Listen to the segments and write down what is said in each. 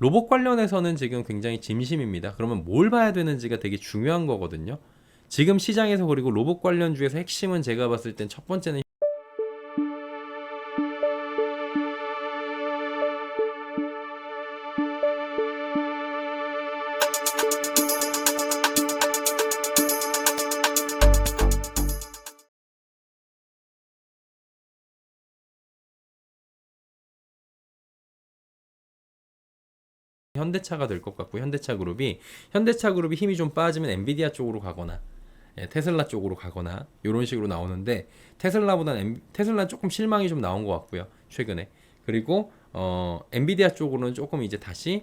로봇 관련해서는 지금 굉장히 진심입니다. 그러면 뭘 봐야 되는지가 되게 중요한 거거든요. 지금 시장에서 그리고 로봇 관련주에서 핵심은 제가 봤을 땐 첫 번째는 현대차가 될 것 같고 현대차 그룹이 힘이 좀 빠지면 엔비디아 쪽으로 가거나 테슬라 쪽으로 가거나 이런 식으로 나오는데 테슬라 조금 실망이 좀 나온 것 같고요 최근에. 그리고 엔비디아 쪽으로는 조금 이제 다시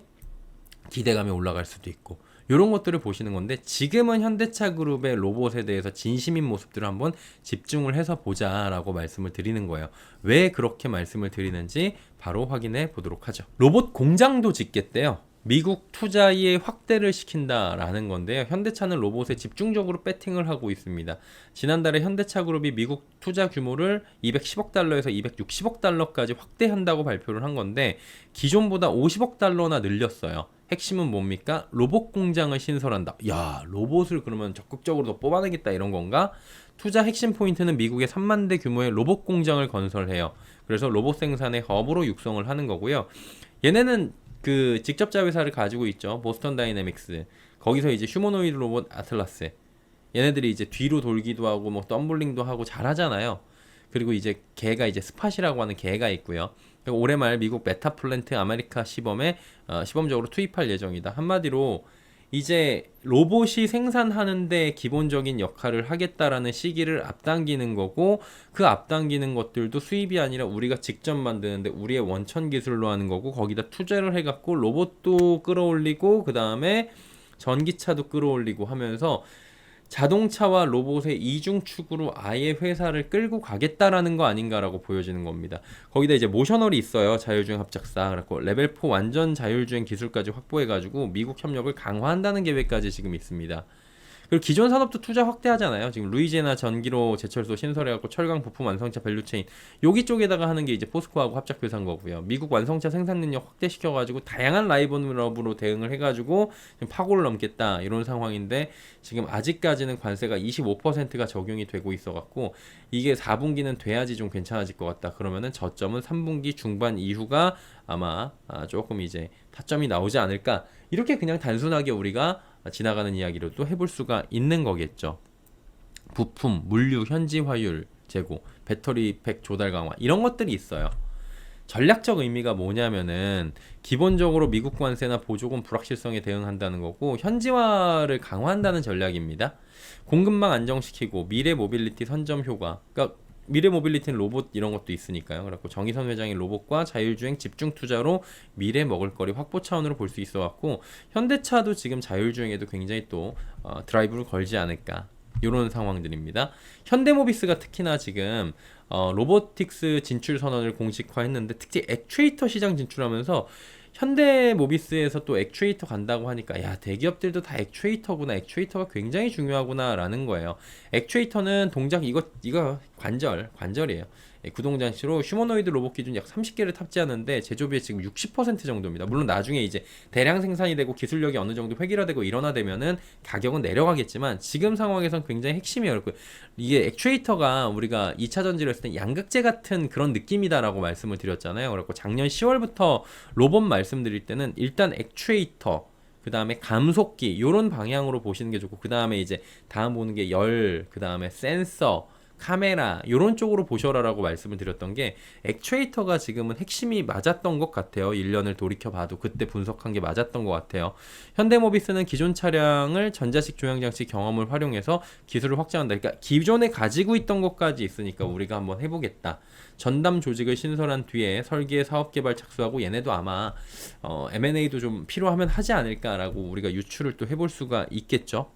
기대감이 올라갈 수도 있고 이런 것들을 보시는 건데 지금은 현대차 그룹의 로봇에 대해서 진심인 모습들을 한번 집중을 해서 보자라고 말씀을 드리는 거예요. 왜 그렇게 말씀을 드리는지 바로 확인해 보도록 하죠. 로봇 공장도 짓겠대요. 미국 투자의 확대를 시킨다라는 건데요. 현대차는 로봇에 집중적으로 배팅을 하고 있습니다. 지난달에 현대차 그룹이 미국 투자 규모를 210억 달러에서 260억 달러까지 확대한다고 발표를 한 건데 기존보다 50억 달러나 늘렸어요. 핵심은 뭡니까? 로봇 공장을 신설한다. 야, 로봇을 그러면 적극적으로 더 뽑아내겠다 이런 건가? 투자 핵심 포인트는 미국의 3만 대 규모의 로봇 공장을 건설해요. 그래서 로봇 생산의 허브로 육성을 하는 거고요. 얘네는 그 직접자 회사를 가지고 있죠. 보스턴 다이내믹스. 거기서 이제 휴머노이드 로봇 아틀라스. 얘네들이 이제 뒤로 돌기도 하고 뭐 덤블링도 하고 잘하잖아요. 그리고 이제 걔가 이제 스팟이라고 하는 걔가 있고요. 올해 말 미국 메타플랜트 아메리카 시범에 시범적으로 투입할 예정이다. 한마디로 이제 로봇이 생산하는데 기본적인 역할을 하겠다라는 시기를 앞당기는 거고 그 앞당기는 것들도 수입이 아니라 우리가 직접 만드는데 우리의 원천 기술로 하는 거고 거기다 투자를 해갖고 로봇도 끌어올리고 그 다음에 전기차도 끌어올리고 하면서 자동차와 로봇의 이중축으로 아예 회사를 끌고 가겠다라는 거 아닌가라고 보여지는 겁니다. 거기다 이제 모셔널이 있어요. 자율주행 합작사. 그래서 레벨 4 완전 자율주행 기술까지 확보해가지고 미국 협력을 강화한다는 계획까지 지금 있습니다. 그리고 기존 산업도 투자 확대하잖아요. 지금 루이지애나 전기로 제철소 신설해갖고 철강 부품 완성차 밸류체인 여기 쪽에다가 하는 게 이제 포스코하고 합작회사인 거고요. 미국 완성차 생산 능력 확대시켜가지고 다양한 라이벌업으로 대응을 해가지고 지금 파고를 넘겠다 이런 상황인데 지금 아직까지는 관세가 25%가 적용이 되고 있어갖고 이게 4분기는 돼야지 좀 괜찮아질 것 같다. 그러면은 저점은 3분기 중반 이후가 아마 조금 이제 타점이 나오지 않을까. 이렇게 그냥 단순하게 우리가 지나가는 이야기로 또 해볼 수가 있는 거겠죠. 부품, 물류, 현지 화율 제고, 배터리 팩 조달 강화 이런 것들이 있어요. 전략적 의미가 뭐냐면은 기본적으로 미국 관세나 보조금 불확실성에 대응한다는 거고 현지화를 강화한다는 전략입니다. 공급망 안정시키고 미래 모빌리티 선점 효과. 그러니까 미래 모빌리티는 로봇 이런 것도 있으니까요. 그래서 정의선 회장이 로봇과 자율주행 집중 투자로 미래 먹을거리 확보 차원으로 볼 수 있어 갖고 현대차도 지금 자율주행에도 굉장히 또 드라이브를 걸지 않을까 이런 상황들입니다. 현대모비스가 특히나 지금 로보틱스 진출 선언을 공식화했는데 특히 액추에이터 시장 진출하면서 현대모비스에서 또 액추에이터 간다고 하니까 야 대기업들도 다 액추에이터구나 액추에이터가 굉장히 중요하구나라는 거예요. 액추에이터는 동작 이거 관절이에요. 구동장치로 휴머노이드 로봇 기준 약 30개를 탑재하는데 제조비의 지금 60% 정도입니다. 물론 나중에 이제 대량 생산이 되고 기술력이 어느 정도 획일화되고 일원화되면은 가격은 내려가겠지만 지금 상황에선 굉장히 핵심이에요. 이게 액추에이터가 우리가 2차 전지를 했을 때 양극재 같은 그런 느낌이다라고 말씀을 드렸잖아요. 그래서 작년 10월부터 로봇 말씀드릴 때는 일단 액추에이터 그 다음에 감속기 이런 방향으로 보시는 게 좋고 그 다음에 이제 다음 보는 게 열, 그 다음에 센서 카메라 이런 쪽으로 보셔라라고 말씀을 드렸던 게 액추에이터가 지금은 핵심이 맞았던 것 같아요. 1년을 돌이켜봐도 그때 분석한 게 맞았던 것 같아요. 현대모비스는 기존 차량을 전자식 조향장치 경험을 활용해서 기술을 확장한다. 그러니까 기존에 가지고 있던 것까지 있으니까 우리가 한번 해보겠다. 전담 조직을 신설한 뒤에 설계 사업 개발 착수하고 얘네도 아마 M&A도 좀 필요하면 하지 않을까라고 우리가 유추를 또 해볼 수가 있겠죠.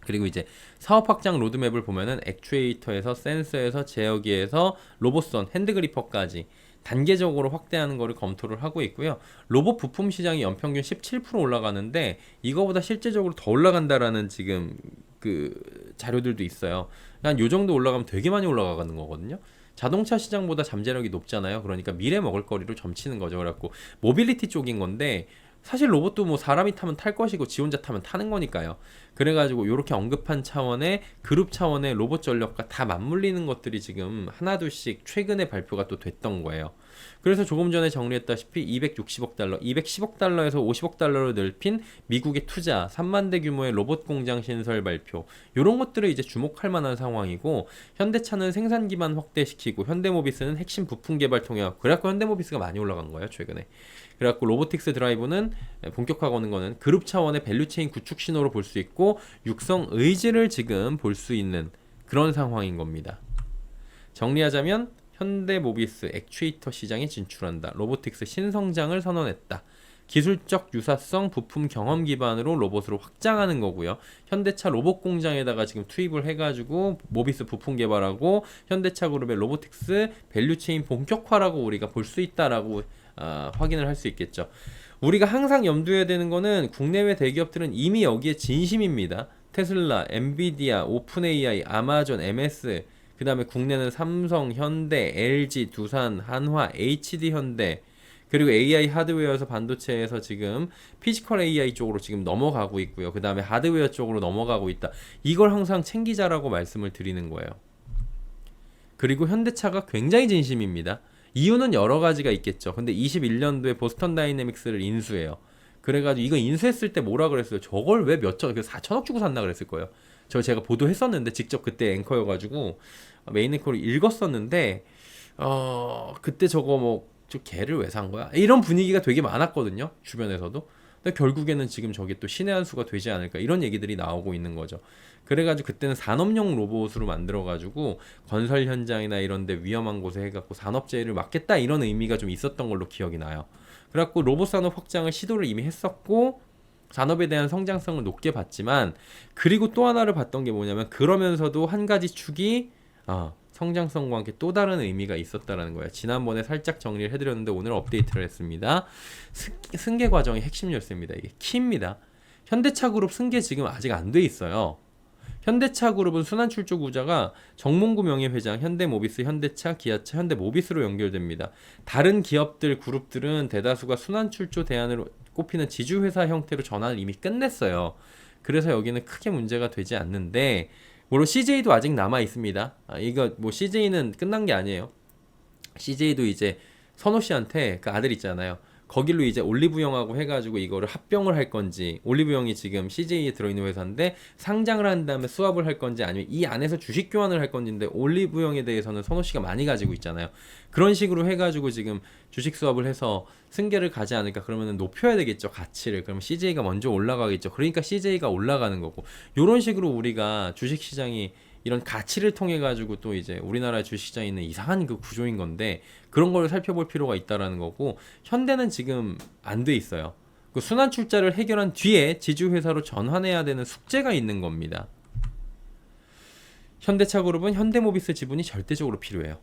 그리고 이제 사업 확장 로드맵을 보면은 액추에이터에서 센서에서 제어기에서 로봇선, 핸드그리퍼까지 단계적으로 확대하는 거를 검토를 하고 있고요. 로봇 부품 시장이 연평균 17% 올라가는데 이거보다 실제적으로 더 올라간다라는 지금 그 자료들도 있어요. 한 요 정도 올라가면 되게 많이 올라가는 거거든요. 자동차 시장보다 잠재력이 높잖아요. 그러니까 미래 먹을거리로 점치는 거죠. 그래갖고 모빌리티 쪽인 건데 사실 로봇도 뭐 사람이 타면 탈 것이고 지 혼자 타면 타는 거니까요. 그래가지고 이렇게 언급한 차원의 그룹 차원의 로봇 전력과 다 맞물리는 것들이 지금 하나둘씩 최근에 발표가 또 됐던 거예요. 그래서 조금 전에 정리했다시피 260억 달러, 210억 달러에서 50억 달러로 넓힌 미국의 투자, 3만 대 규모의 로봇 공장 신설 발표, 이런 것들을 이제 주목할 만한 상황이고, 현대차는 생산 기반 확대시키고 현대모비스는 핵심 부품 개발 통역, 그래갖고 현대모비스가 많이 올라간 거예요 최근에. 그래갖고 로보틱스 드라이브는 본격화하는 거는 그룹 차원의 밸류체인 구축 신호로 볼 수 있고 육성 의지를 지금 볼 수 있는 그런 상황인 겁니다. 정리하자면 현대모비스 액추에이터 시장에 진출한다. 로보틱스 신성장을 선언했다. 기술적 유사성 부품 경험 기반으로 로봇으로 확장하는 거고요. 현대차 로봇 공장에다가 지금 투입을 해가지고 모비스 부품 개발하고 현대차 그룹의 로보틱스 밸류체인 본격화라고 우리가 볼 수 있다라고 확인을 할 수 있겠죠. 우리가 항상 염두해야 되는 거는 국내외 대기업들은 이미 여기에 진심입니다. 테슬라, 엔비디아, 오픈 AI, 아마존, MS, 그 다음에 국내는 삼성, 현대, LG, 두산, 한화, HD 현대, 그리고 AI 하드웨어에서 반도체에서 지금 피지컬 AI 쪽으로 지금 넘어가고 있고요. 그 다음에 하드웨어 쪽으로 넘어가고 있다. 이걸 항상 챙기자라고 말씀을 드리는 거예요. 그리고 현대차가 굉장히 진심입니다. 이유는 여러 가지가 있겠죠. 근데 21년도에 보스턴 다이내믹스를 인수해요. 그래가지고 이거 인수했을 때 뭐라 그랬어요? 저걸 왜 몇 천, 4천억 주고 샀나 그랬을 거예요. 제가 보도했었는데 직접 그때 앵커여가지고 메인 앵커를 읽었었는데 그때 저거 뭐 저 개를 왜 산 거야? 이런 분위기가 되게 많았거든요. 주변에서도. 근데 결국에는 지금 저게 또 신의 한 수가 되지 않을까 이런 얘기들이 나오고 있는 거죠. 그래가지고 그때는 산업용 로봇으로 만들어가지고 건설 현장이나 이런데 위험한 곳에 해갖고 산업재해를 막겠다 이런 의미가 좀 있었던 걸로 기억이 나요. 그래갖고 로봇 산업 확장을 시도를 이미 했었고 산업에 대한 성장성을 높게 봤지만 그리고 또 하나를 봤던 게 뭐냐면 그러면서도 한 가지 축이 성장성과 함께 또 다른 의미가 있었다라는 거예요. 지난번에 살짝 정리를 해드렸는데 오늘 업데이트를 했습니다. 승계 과정의 핵심 열쇠입니다. 이게 키입니다. 현대차 그룹 승계 지금 아직 안 돼 있어요. 현대차 그룹은 순환 출조 구조가 정몽구 명예회장, 현대모비스, 현대차, 기아차, 현대모비스로 연결됩니다. 다른 기업들, 그룹들은 대다수가 순환 출조 대안으로 꼽히는 지주회사 형태로 전환을 이미 끝냈어요. 그래서 여기는 크게 문제가 되지 않는데 물론 CJ도 아직 남아 있습니다. 이거 뭐 CJ는 끝난 게 아니에요. CJ도 이제 선호 씨한테 그 아들 있잖아요. 거길로 이제 올리브영하고 해가지고 이거를 합병을 할 건지, 올리브영이 지금 CJ에 들어있는 회사인데 상장을 한 다음에 수합을 할 건지 아니면 이 안에서 주식 교환을 할 건지인데 올리브영에 대해서는 선호 씨가 많이 가지고 있잖아요. 그런 식으로 해가지고 지금 주식 수합을 해서 승계를 가지 않을까. 그러면 높여야 되겠죠, 가치를. 그러면 CJ가 먼저 올라가겠죠. 그러니까 CJ가 올라가는 거고, 이런 식으로 우리가 주식 시장이 이런 가치를 통해 가지고 또 이제 우리나라 주식시장에 있는 이상한 그 구조인 건데 그런 걸 살펴볼 필요가 있다라는 거고, 현대는 지금 안 돼 있어요. 그 순환 출자를 해결한 뒤에 지주회사로 전환해야 되는 숙제가 있는 겁니다. 현대차 그룹은 현대모비스 지분이 절대적으로 필요해요.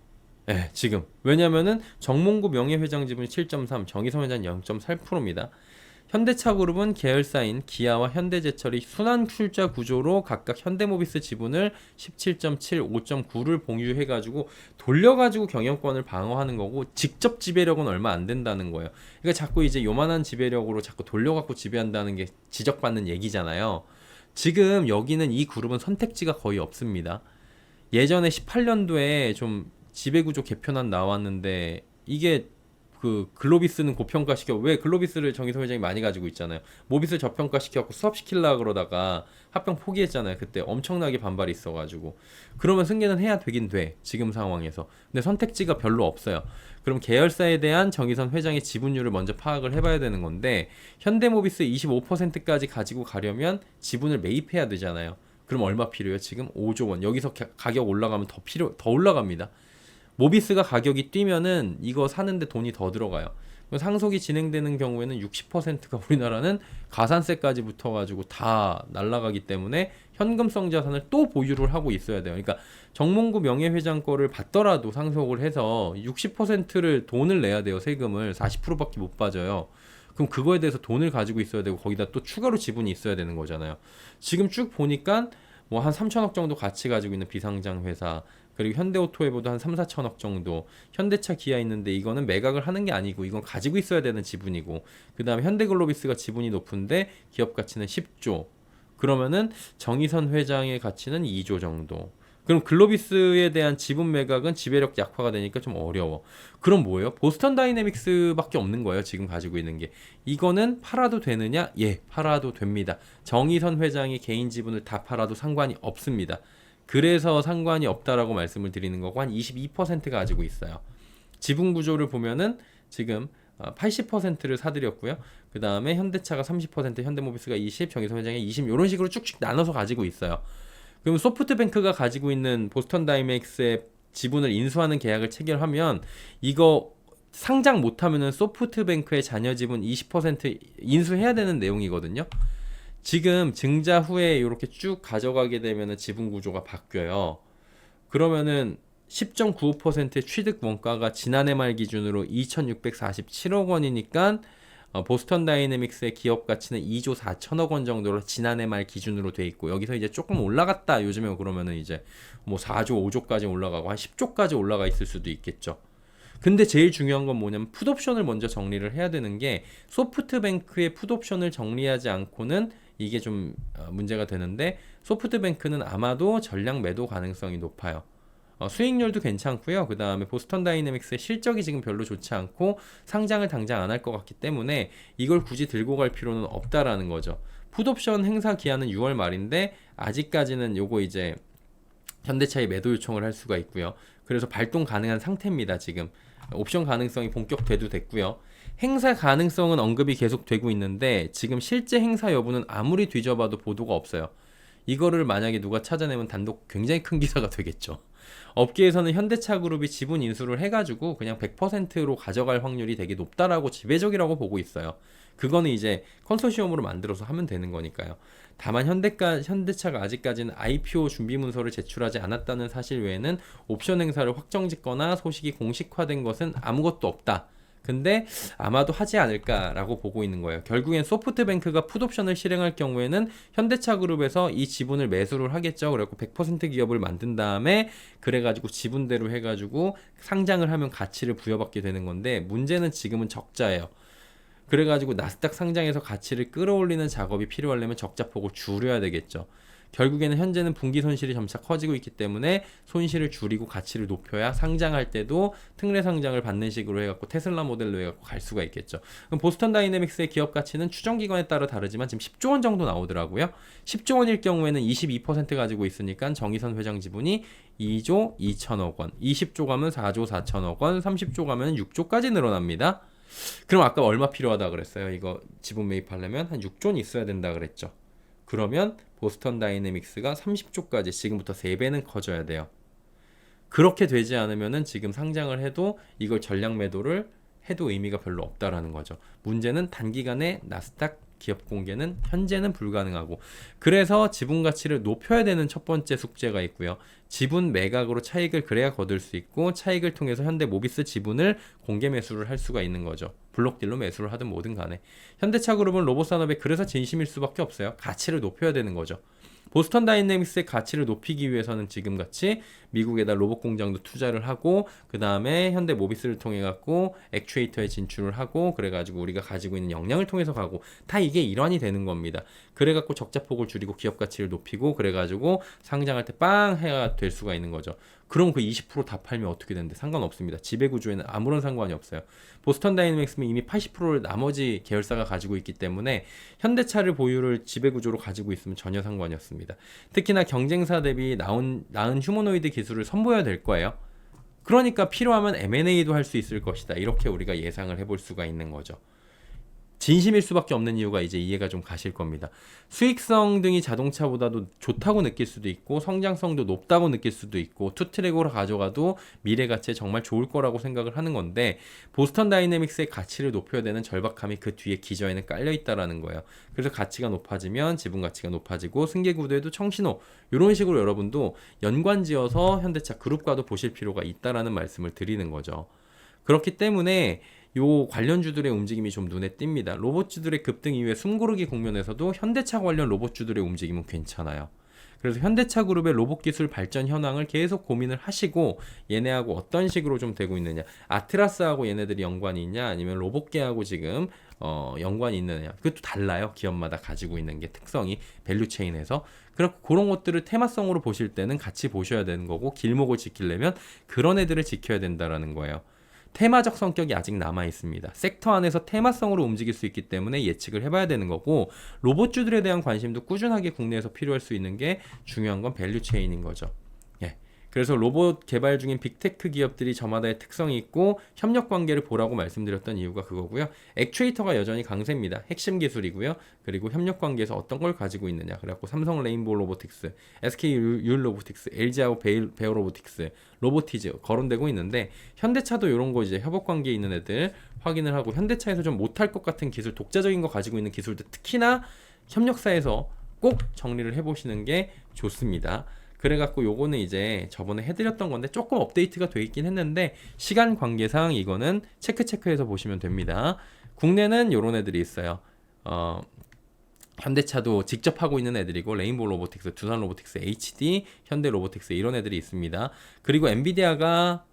예, 지금. 왜냐면은 정몽구 명예회장 지분이 7.3, 정의성 회장 0.8%입니다. 현대차 그룹은 계열사인 기아와 현대제철이 순환 출자 구조로 각각 현대모비스 지분을 17.7, 5.9를 봉유해가지고 돌려가지고 경영권을 방어하는 거고, 직접 지배력은 얼마 안 된다는 거예요. 그러니까 자꾸 이제 요만한 지배력으로 자꾸 돌려갖고 지배한다는 게 지적받는 얘기잖아요. 지금 여기는 이 그룹은 선택지가 거의 없습니다. 예전에 18년도에 좀 지배구조 개편안 나왔는데 이게 그 글로비스는 고평가시켜, 왜 글로비스를 정의성 회장이 많이 가지고 있잖아요. 모비스 저평가시켜갖고 수업시키려고 그러다가 합병 포기했잖아요. 그때 엄청나게 반발이 있어가지고. 그러면 승계는 해야 되긴 돼, 지금 상황에서. 근데 선택지가 별로 없어요. 그럼 계열사에 대한 정의선 회장의 지분율을 먼저 파악을 해봐야 되는 건데, 현대모비스 25%까지 가지고 가려면 지분을 매입해야 되잖아요. 그럼 얼마 필요해요? 지금 5조 원. 여기서 가격 올라가면 더 올라갑니다. 모비스가 가격이 뛰면은 이거 사는데 돈이 더 들어가요. 상속이 진행되는 경우에는 60%가 우리나라는 가산세까지 붙어가지고 다 날라가기 때문에 현금성 자산을 또 보유를 하고 있어야 돼요. 그러니까 정몽구 명예회장 거를 받더라도 상속을 해서 60%를 돈을 내야 돼요. 세금을 40%밖에 못 빠져요. 그럼 그거에 대해서 돈을 가지고 있어야 되고 거기다 또 추가로 지분이 있어야 되는 거잖아요. 지금 쭉 보니까 뭐 한 3천억 정도 가치 가지고 있는 비상장 회사, 그리고 현대오토에보다 한 3, 4천억 정도. 현대차, 기아 있는데 이거는 매각을 하는 게 아니고 이건 가지고 있어야 되는 지분이고, 그 다음에 현대글로비스가 지분이 높은데 기업 가치는 10조. 그러면은 정의선 회장의 가치는 2조 정도. 그럼 글로비스에 대한 지분 매각은 지배력 약화가 되니까 좀 어려워. 그럼 뭐예요? 보스턴 다이내믹스밖에 없는 거예요. 지금 가지고 있는 게. 이거는 팔아도 되느냐? 예, 팔아도 됩니다. 정의선 회장이 개인 지분을 다 팔아도 상관이 없습니다. 그래서 상관이 없다라고 말씀을 드리는 거고, 한 22% 가지고 있어요. 지분 구조를 보면은 지금 80%를 사들였고요. 그 다음에 현대차가 30%, 현대모비스가 20, 정의선 회장이 20, 이런 식으로 쭉쭉 나눠서 가지고 있어요. 그럼 소프트뱅크가 가지고 있는 보스턴 다이맥스의 지분을 인수하는 계약을 체결하면 이거 상장 못하면은 소프트뱅크의 잔여 지분 20% 인수해야 되는 내용이거든요. 지금 증자 후에 이렇게 쭉 가져가게 되면은 지분 구조가 바뀌어요. 그러면은 10.95%의 취득 원가가 지난해 말 기준으로 2,647억 원이니까 보스턴 다이내믹스의 기업 가치는 2조 4천억 원 정도로 지난해 말 기준으로 돼 있고, 여기서 이제 조금 올라갔다 요즘에 그러면은 이제 뭐 4조 5조까지 올라가고 한 10조까지 올라가 있을 수도 있겠죠. 근데 제일 중요한 건 뭐냐면 풋옵션을 먼저 정리를 해야 되는 게, 소프트뱅크의 풋옵션을 정리하지 않고는 이게 좀 문제가 되는데, 소프트뱅크는 아마도 전량 매도 가능성이 높아요. 수익률도 괜찮고요. 그 다음에 보스턴 다이내믹스의 실적이 지금 별로 좋지 않고 상장을 당장 안 할 것 같기 때문에 이걸 굳이 들고 갈 필요는 없다라는 거죠. 풋옵션 행사 기한은 6월 말인데 아직까지는 요거 이제 현대차에 매도 요청을 할 수가 있고요. 그래서 발동 가능한 상태입니다. 지금 옵션 가능성이 본격돼도 됐고요. 행사 가능성은 언급이 계속 되고 있는데 지금 실제 행사 여부는 아무리 뒤져봐도 보도가 없어요. 이거를 만약에 누가 찾아내면 단독 굉장히 큰 기사가 되겠죠. 업계에서는 현대차 그룹이 지분 인수를 해가지고 그냥 100%로 가져갈 확률이 되게 높다라고, 지배적이라고 보고 있어요. 그거는 이제 컨소시엄으로 만들어서 하면 되는 거니까요. 다만 현대차가 아직까지는 IPO 준비 문서를 제출하지 않았다는 사실 외에는 옵션 행사를 확정짓거나 소식이 공식화된 것은 아무것도 없다. 근데 아마도 하지 않을까라고 보고 있는 거예요. 결국엔 소프트뱅크가 풋옵션을 실행할 경우에는 현대차 그룹에서 이 지분을 매수를 하겠죠. 그래갖고 100% 기업을 만든 다음에 그래가지고 지분대로 해가지고 상장을 하면 가치를 부여받게 되는 건데, 문제는 지금은 적자예요. 그래가지고 나스닥 상장에서 가치를 끌어올리는 작업이 필요하려면 적자폭을 줄여야 되겠죠. 결국에는 현재는 분기 손실이 점차 커지고 있기 때문에 손실을 줄이고 가치를 높여야 상장할 때도 특례 상장을 받는 식으로 해갖고 테슬라 모델로 해갖고 갈 수가 있겠죠. 그럼 보스턴 다이내믹스의 기업 가치는 추정 기관에 따라 다르지만 지금 10조 원 정도 나오더라고요. 10조 원일 경우에는 22% 가지고 있으니까 정의선 회장 지분이 2조 2천억 원, 20조 가면 4조 4천억 원, 30조 가면 6조까지 늘어납니다. 그럼 아까 얼마 필요하다 그랬어요? 이거 지분 매입하려면 한 6조는 있어야 된다 그랬죠. 그러면 보스턴 다이내믹스가 30조까지 지금부터 3배는 커져야 돼요. 그렇게 되지 않으면은 지금 상장을 해도 이걸 전량 매도를 해도 의미가 별로 없다라는 거죠. 문제는 단기간에 나스닥 기업 공개는 현재는 불가능하고, 그래서 지분 가치를 높여야 되는 첫 번째 숙제가 있고요. 지분 매각으로 차익을 그래야 거둘 수 있고, 차익을 통해서 현대 모비스 지분을 공개 매수를 할 수가 있는 거죠. 블록딜로 매수를 하든 뭐든 간에. 현대차 그룹은 로봇 산업에 그래서 진심일 수밖에 없어요. 가치를 높여야 되는 거죠. 보스턴 다이내믹스의 가치를 높이기 위해서는 지금같이 미국에다 로봇 공장도 투자를 하고, 그 다음에 현대 모비스를 통해 갖고 액추에이터에 진출을 하고, 그래가지고 우리가 가지고 있는 역량을 통해서 가고, 다 이게 일환이 되는 겁니다. 그래갖고 적자폭을 줄이고 기업 가치를 높이고, 그래가지고 상장할 때 빵 해야 될 수가 있는 거죠. 그럼 그 20% 다 팔면 어떻게 되는데? 상관없습니다. 지배구조에는 아무런 상관이 없어요. 보스턴 다이내믹스는 이미 80%를 나머지 계열사가 가지고 있기 때문에 현대차를 보유를 지배구조로 가지고 있으면 전혀 상관이 없습니다. 특히나 경쟁사 대비 나은 휴머노이드 기술을 선보여야 될 거예요. 그러니까 필요하면 M&A도 할 수 있을 것이다. 이렇게 우리가 예상을 해볼 수가 있는 거죠. 진심일 수밖에 없는 이유가 이제 이해가 좀 가실 겁니다. 수익성 등이 자동차보다도 좋다고 느낄 수도 있고, 성장성도 높다고 느낄 수도 있고, 투트랙으로 가져가도 미래 가치에 정말 좋을 거라고 생각을 하는 건데, 보스턴 다이내믹스의 가치를 높여야 되는 절박함이 그 뒤에 기저에는 깔려 있다라는 거예요. 그래서 가치가 높아지면 지분 가치가 높아지고, 승계구도에도 청신호, 이런 식으로 여러분도 연관지어서 현대차 그룹과도 보실 필요가 있다라는 말씀을 드리는 거죠. 그렇기 때문에 요 관련주들의 움직임이 좀 눈에 띕니다. 로봇주들의 급등 이후에 숨고르기 국면에서도 현대차 관련 로봇주들의 움직임은 괜찮아요. 그래서 현대차 그룹의 로봇 기술 발전 현황을 계속 고민을 하시고 얘네하고 어떤 식으로 좀 되고 있느냐, 아트라스하고 얘네들이 연관이 있냐, 아니면 로봇계하고 지금 연관이 있느냐, 그것도 달라요. 기업마다 가지고 있는 게 특성이 밸류체인에서. 그렇고 그런 것들을 테마성으로 보실 때는 같이 보셔야 되는 거고, 길목을 지키려면 그런 애들을 지켜야 된다라는 거예요. 테마적 성격이 아직 남아 있습니다. 섹터 안에서 테마성으로 움직일 수 있기 때문에 예측을 해봐야 되는 거고, 로봇주들에 대한 관심도 꾸준하게 국내에서 필요할 수 있는 게 중요한 건 밸류체인인 거죠. 예. 그래서 로봇 개발 중인 빅테크 기업들이 저마다의 특성이 있고 협력 관계를 보라고 말씀드렸던 이유가 그거고요. 액추에이터가 여전히 강세입니다. 핵심 기술이고요. 그리고 협력 관계에서 어떤 걸 가지고 있느냐. 그래갖고 삼성 레인보우 로보틱스, SK 유일 로보틱스, LG하고 베어 로보틱스, 로보티즈 거론되고 있는데, 현대차도 이런 거 이제 협업 관계에 있는 애들 확인을 하고, 현대차에서 좀 못할 것 같은 기술, 독자적인 거 가지고 있는 기술들 특히나 협력사에서 꼭 정리를 해보시는 게 좋습니다. 그래갖고 요거는 이제 저번에 해드렸던 건데 조금 업데이트가 돼 있긴 했는데, 시간 관계상 이거는 체크해서 보시면 됩니다. 국내는 요런 애들이 있어요. 현대차도 직접 하고 있는 애들이고, 레인보우 로보틱스, 두산 로보틱스, HD, 현대 로보틱스 이런 애들이 있습니다. 그리고 엔비디아가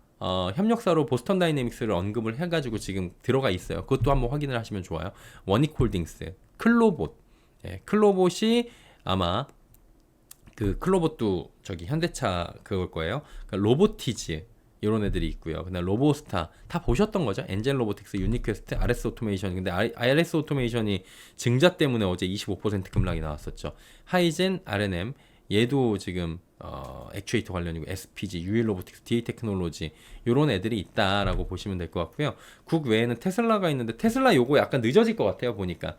협력사로 보스턴 다이내믹스를 언급을 해가지고 지금 들어가 있어요. 그것도 한번 확인을 하시면 좋아요. 원익홀딩스, 클로봇, 클로봇이 아마 그 클로봇도 저기 현대차 그걸 거예요. 그러니까 로보티즈 이런 애들이 있고요. 그다음 로보스타 다 보셨던 거죠. 엔젤 로보틱스, 유니퀘스트, RS 오토메이션. 근데 RS 오토메이션이 증자 때문에 어제 25% 급락이 나왔었죠. 하이젠, R&M 얘도 지금 액추에이터 관련이고, SPG, 유일 로보틱스, DA 테크놀로지 이런 애들이 있다라고 보시면 될 것 같고요. 국 외에는 테슬라가 있는데, 테슬라 요거 약간 늦어질 것 같아요. 보니까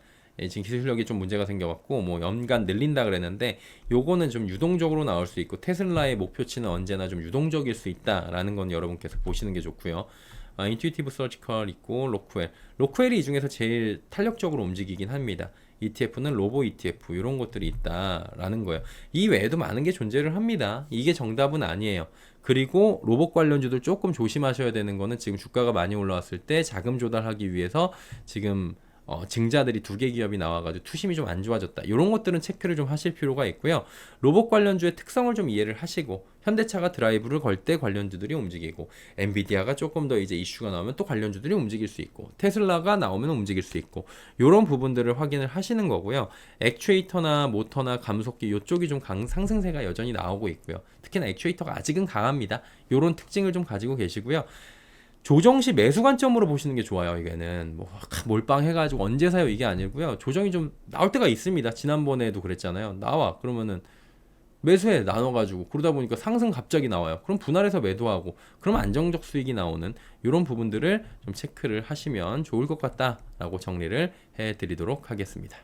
지금 기술 실력이 좀 문제가 생겨갖고 뭐 연간 늘린다 그랬는데, 요거는 좀 유동적으로 나올 수 있고, 테슬라의 목표치는 언제나 좀 유동적일 수 있다라는 건 여러분께서 보시는 게 좋고요. 인투이티브 서지컬 있고, 로크웰이 이 중에서 제일 탄력적으로 움직이긴 합니다. ETF는 로보 ETF 이런 것들이 있다라는 거예요. 이 외에도 많은 게 존재를 합니다. 이게 정답은 아니에요. 그리고 로봇 관련주들 조금 조심하셔야 되는 거는, 지금 주가가 많이 올라왔을 때 자금 조달하기 위해서 지금 증자들이 두 개 기업이 나와가지고 투심이 좀 안 좋아졌다. 이런 것들은 체크를 좀 하실 필요가 있고요. 로봇 관련주의 특성을 좀 이해를 하시고, 현대차가 드라이브를 걸 때 관련주들이 움직이고, 엔비디아가 조금 더 이제 이슈가 나오면 또 관련주들이 움직일 수 있고, 테슬라가 나오면 움직일 수 있고, 이런 부분들을 확인을 하시는 거고요. 액추에이터나 모터나 감속기 이쪽이 좀 상승세가 여전히 나오고 있고요. 특히나 액추에이터가 아직은 강합니다. 이런 특징을 좀 가지고 계시고요. 조정시 매수 관점으로 보시는 게 좋아요. 이게는 뭐 몰빵해가지고 언제 사요 이게 아니고요. 조정이 좀 나올 때가 있습니다. 지난번에도 그랬잖아요. 나와 그러면은 매수해 나눠가지고, 그러다 보니까 상승 갑자기 나와요. 그럼 분할해서 매도하고, 그럼 안정적 수익이 나오는 이런 부분들을 좀 체크를 하시면 좋을 것 같다라고 정리를 해드리도록 하겠습니다.